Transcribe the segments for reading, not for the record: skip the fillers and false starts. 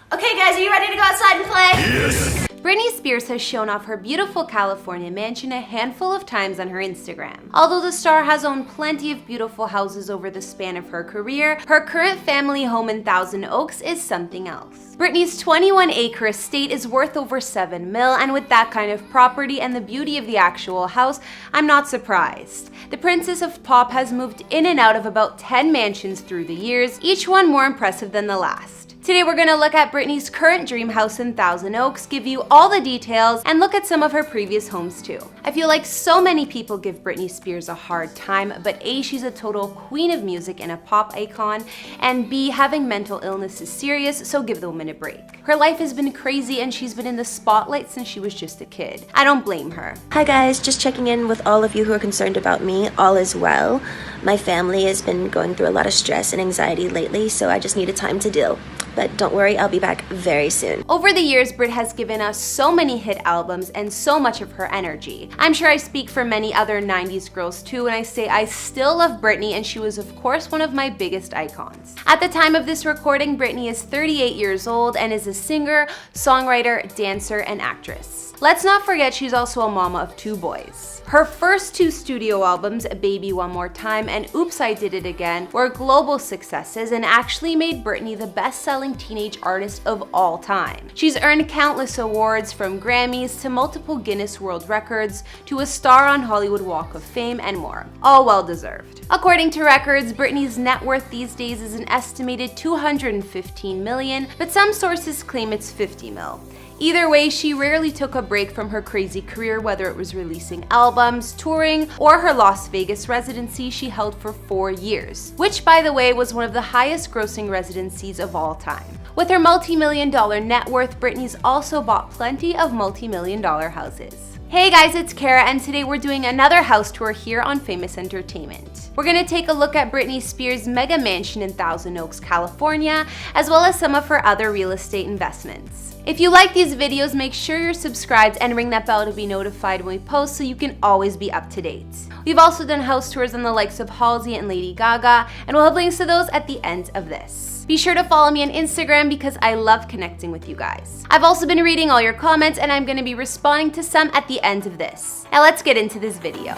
Okay guys, are you ready to go outside and play? Yes! Britney Spears has shown off her beautiful California mansion a handful of times on her Instagram. Although the star has owned plenty of beautiful houses over the span of her career, her current family home in Thousand Oaks is something else. Britney's 21-acre estate is worth over $7 million, and with that kind of property and the beauty of the actual house, I'm not surprised. The Princess of Pop has moved in and out of about 10 mansions through the years, each one more impressive than the last. Today we're going to look at Britney's current dream house in Thousand Oaks, give you all the details, and look at some of her previous homes too. I feel like so many people give Britney Spears a hard time, but A, she's a total queen of music and a pop icon, and B, having mental illness is serious, so give the woman a break. Her life has been crazy and she's been in the spotlight since she was just a kid. I don't blame her. Hi guys, just checking in with all of you who are concerned about me. All is well. My family has been going through a lot of stress and anxiety lately, so I just needed time to deal. But don't worry, I'll be back very soon. Over the years, Brit has given us so many hit albums and so much of her energy. I'm sure I speak for many other 90s girls too when I say I still love Britney, and she was of course one of my biggest icons. At the time of this recording, Britney is 38 years old and is a singer, songwriter, dancer, and actress. Let's not forget she's also a mama of 2 boys. Her first 2 studio albums, Baby One More Time and Oops I Did It Again, were global successes and actually made Britney the best-selling teenage artist of all time. She's earned countless awards, from Grammys to multiple Guinness World Records to a star on Hollywood Walk of Fame and more. All well-deserved. According to records, Britney's net worth these days is an estimated $215 million, but some sources claim it's $50 million. Either way, she rarely took a break from her crazy career, whether it was releasing albums, touring, or her Las Vegas residency she held for 4 years, which by the way was one of the highest grossing residencies of all time. With her multi-million-dollar net worth, Britney's also bought plenty of multi-million-dollar houses. Hey guys, it's Kara, and today we're doing another house tour here on Famous Entertainment. We're gonna take a look at Britney Spears' mega mansion in Thousand Oaks, California, as well as some of her other real estate investments. If you like these videos, make sure you're subscribed and ring that bell to be notified when we post so you can always be up to date. We've also done house tours on the likes of Halsey and Lady Gaga, and we'll have links to those at the end of this. Be sure to follow me on Instagram because I love connecting with you guys. I've also been reading all your comments and I'm going to be responding to some at the end of this. Now let's get into this video.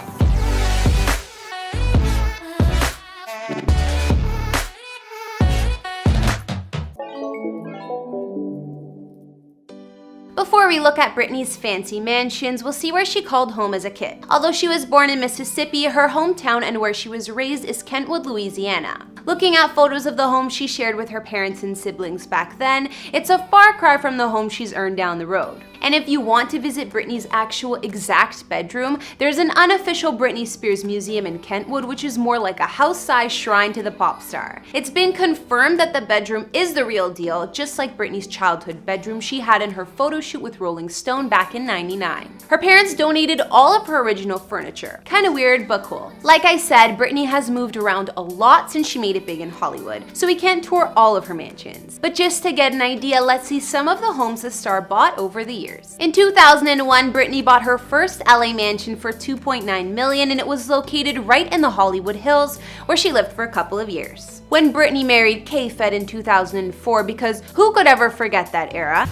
Before we look at Britney's fancy mansions, we'll see where she called home as a kid. Although she was born in Mississippi, her hometown and where she was raised is Kentwood, Louisiana. Looking at photos of the home she shared with her parents and siblings back then, it's a far cry from the home she's earned down the road. And if you want to visit Britney's actual exact bedroom, there's an unofficial Britney Spears museum in Kentwood, which is more like a house-sized shrine to the pop star. It's been confirmed that the bedroom is the real deal, just like Britney's childhood bedroom she had in her photo shoot with Rolling Stone back in '99. Her parents donated all of her original furniture. Kinda weird, but cool. Like I said, Britney has moved around a lot since she made it big in Hollywood, so we can't tour all of her mansions. But just to get an idea, let's see some of the homes the star bought over the years. In 2001, Britney bought her first LA mansion for $2.9 million, and it was located right in the Hollywood Hills, where she lived for a couple of years. When Britney married K-Fed in 2004, because who could ever forget that era?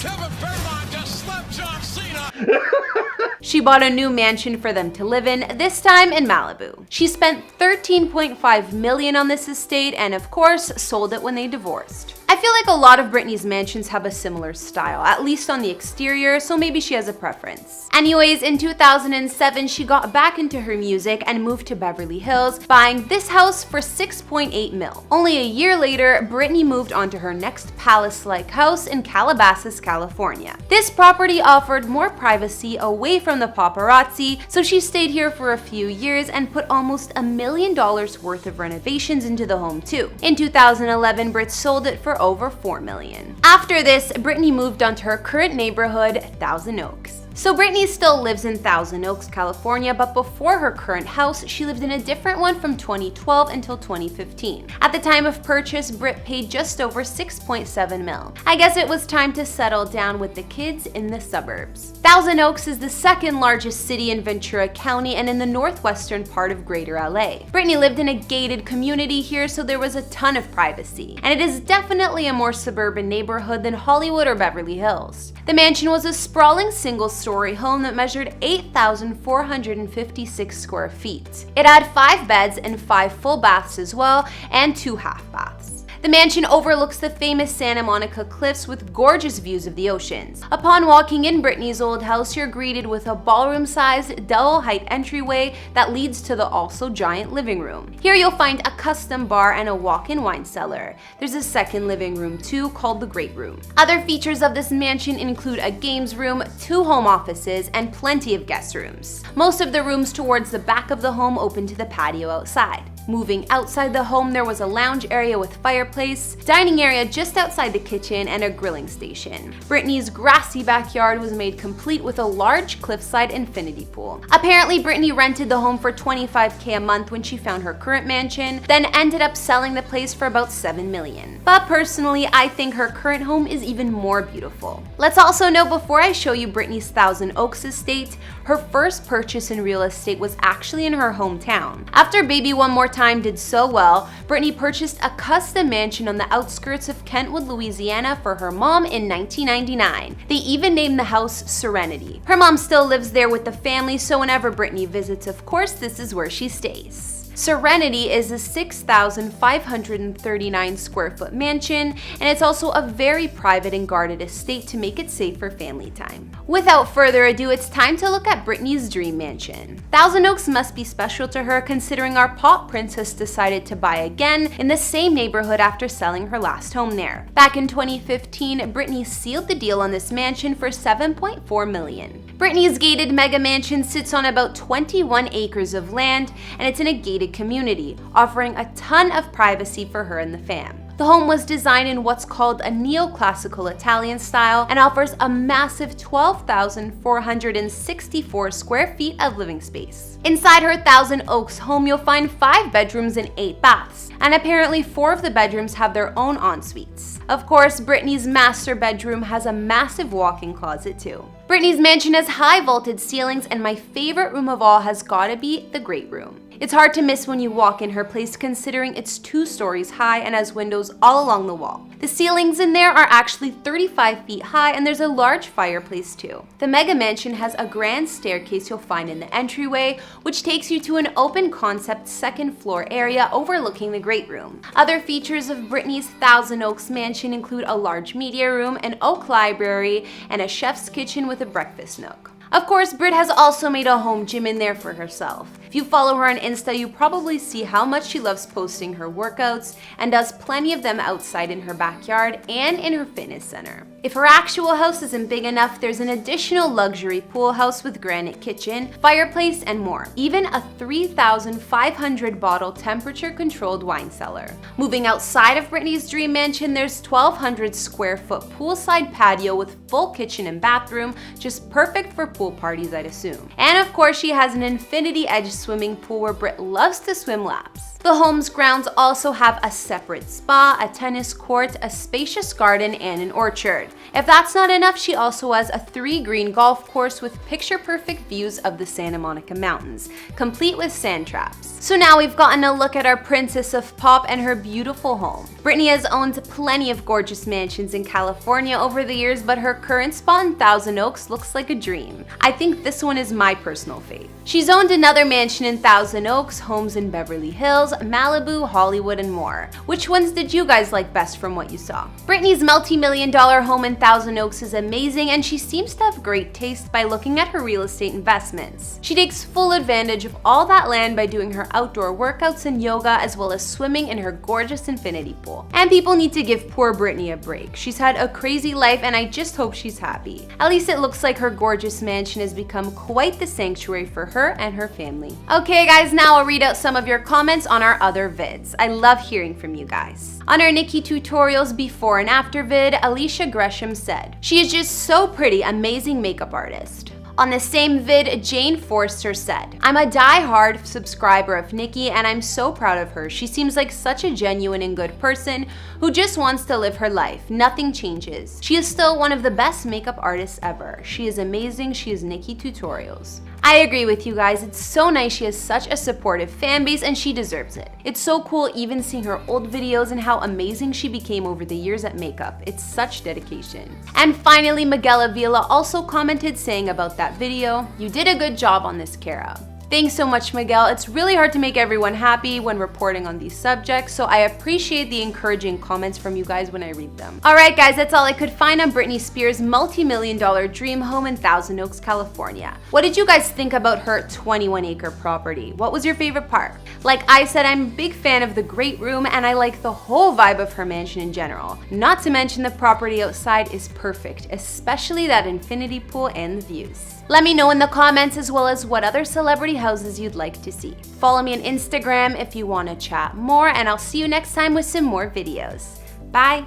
She bought a new mansion for them to live in, this time in Malibu. She spent $13.5 million on this estate and of course sold it when they divorced. I feel like a lot of Britney's mansions have a similar style, at least on the exterior, so maybe she has a preference. Anyways, in 2007, she got back into her music and moved to Beverly Hills, buying this house for $6.8 million. Only a year later, Britney moved on to her next palace-like house in Calabasas, California. This property offered more privacy away from the paparazzi, so she stayed here for a few years and put almost $1 million worth of renovations into the home too. In 2011, Brit sold it for over $4 million. After this, Britney moved on to her current neighborhood, Thousand Oaks. So Britney still lives in Thousand Oaks, California, but before her current house, she lived in a different one from 2012 until 2015. At the time of purchase, Brit paid just over $6.7 million. I guess it was time to settle down with the kids in the suburbs. Thousand Oaks is the second largest city in Ventura County and in the northwestern part of Greater LA. Britney lived in a gated community here, so there was a ton of privacy. And it is definitely a more suburban neighborhood than Hollywood or Beverly Hills. The mansion was a sprawling single-story home that measured 8,456 square feet. It had 5 beds and 5 full baths as well, and 2 half baths. The mansion overlooks the famous Santa Monica Cliffs with gorgeous views of the oceans. Upon walking in Britney's old house, you're greeted with a ballroom-sized, double-height entryway that leads to the also giant living room. Here you'll find a custom bar and a walk-in wine cellar. There's a second living room too, called the Great Room. Other features of this mansion include a games room, 2 home offices, and plenty of guest rooms. Most of the rooms towards the back of the home open to the patio outside. Moving outside the home, there was a lounge area with fireplace, dining area just outside the kitchen, and a grilling station. Britney's grassy backyard was made complete with a large cliffside infinity pool. Apparently, Britney rented the home for $25K a month when she found her current mansion, then ended up selling the place for about $7 million. But personally, I think her current home is even more beautiful. Let's also note before I show you Britney's Thousand Oaks estate, her first purchase in real estate was actually in her hometown. After Baby One More Time did so well, Britney purchased a custom mansion on the outskirts of Kentwood, Louisiana for her mom in 1999. They even named the house Serenity. Her mom still lives there with the family, so whenever Britney visits, of course, this is where she stays. Serenity is a 6,539 square foot mansion, and it's also a very private and guarded estate to make it safe for family time. Without further ado, it's time to look at Britney's dream mansion. Thousand Oaks must be special to her considering our pop princess decided to buy again in the same neighborhood after selling her last home there. Back in 2015, Britney sealed the deal on this mansion for $7.4 million. Britney's gated mega mansion sits on about 21 acres of land, and it's in a gated community, offering a ton of privacy for her and the fam. The home was designed in what's called a neoclassical Italian style and offers a massive 12,464 square feet of living space. Inside her Thousand Oaks home, you'll find 5 bedrooms and 8 baths, and apparently 4 of the bedrooms have their own en-suites. Of course, Britney's master bedroom has a massive walk-in closet too. Britney's mansion has high vaulted ceilings, and my favorite room of all has gotta be the Great Room. It's hard to miss when you walk in her place considering it's 2 stories high and has windows all along the wall. The ceilings in there are actually 35 feet high, and there's a large fireplace too. The mega mansion has a grand staircase you'll find in the entryway, which takes you to an open concept 2nd floor area overlooking the Great Room. Other features of Britney's Thousand Oaks mansion include a large media room, an oak library, and a chef's kitchen with a breakfast nook. Of course, Brit has also made a home gym in there for herself. If you follow her on Insta, you probably see how much she loves posting her workouts and does plenty of them outside in her backyard and in her fitness center. If her actual house isn't big enough, there's an additional luxury pool house with granite kitchen, fireplace, and more. Even a 3,500 bottle temperature-controlled wine cellar. Moving outside of Britney's dream mansion, there's 1,200 square foot poolside patio with full kitchen and bathroom, just perfect for pool parties, I'd assume. And of course, she has an infinity edge swimming pool where Brit loves to swim laps. The home's grounds also have a separate spa, a tennis court, a spacious garden, and an orchard. If that's not enough, she also has a 3-green golf course with picture-perfect views of the Santa Monica Mountains, complete with sand traps. So now we've gotten a look at our princess of pop and her beautiful home. Britney has owned plenty of gorgeous mansions in California over the years, but her current spot in Thousand Oaks looks like a dream. I think this one is my personal fave. She's owned another mansion in Thousand Oaks, homes in Beverly Hills, Malibu, Hollywood, and more. Which ones did you guys like best from what you saw? Britney's multi-million-dollar home in Thousand Oaks is amazing, and she seems to have great taste by looking at her real estate investments. She takes full advantage of all that land by doing her outdoor workouts and yoga, as well as swimming in her gorgeous infinity pool. And people need to give poor Britney a break. She's had a crazy life, and I just hope she's happy. At least it looks like her gorgeous mansion has become quite the sanctuary for her and her family. Okay guys, now I'll read out some of your comments on our other vids. I love hearing from you guys. On our Nikki Tutorials before and after vid, Alicia Gresham said, "She is just so pretty, amazing makeup artist." On the same vid, Jane Forster said, "I'm a die-hard subscriber of Nikki and I'm so proud of her. She seems like such a genuine and good person who just wants to live her life. Nothing changes. She is still one of the best makeup artists ever. She is amazing. She is Nikki Tutorials." I agree with you guys. It's so nice she has such a supportive fan base and she deserves it. It's so cool even seeing her old videos and how amazing she became over the years at makeup. It's such dedication. And finally, Miguel Avila also commented saying about that video, "You did a good job on this, Kara." Thanks so much, Miguel. It's really hard to make everyone happy when reporting on these subjects, so I appreciate the encouraging comments from you guys when I read them. Alright guys, that's all I could find on Britney Spears' multi-million-dollar dream home in Thousand Oaks, California. What did you guys think about her 21-acre property? What was your favorite part? Like I said, I'm a big fan of the great room and I like the whole vibe of her mansion in general. Not to mention the property outside is perfect, especially that infinity pool and the views. Let me know in the comments as well as what other celebrity houses you'd like to see. Follow me on Instagram if you want to chat more, and I'll see you next time with some more videos. Bye!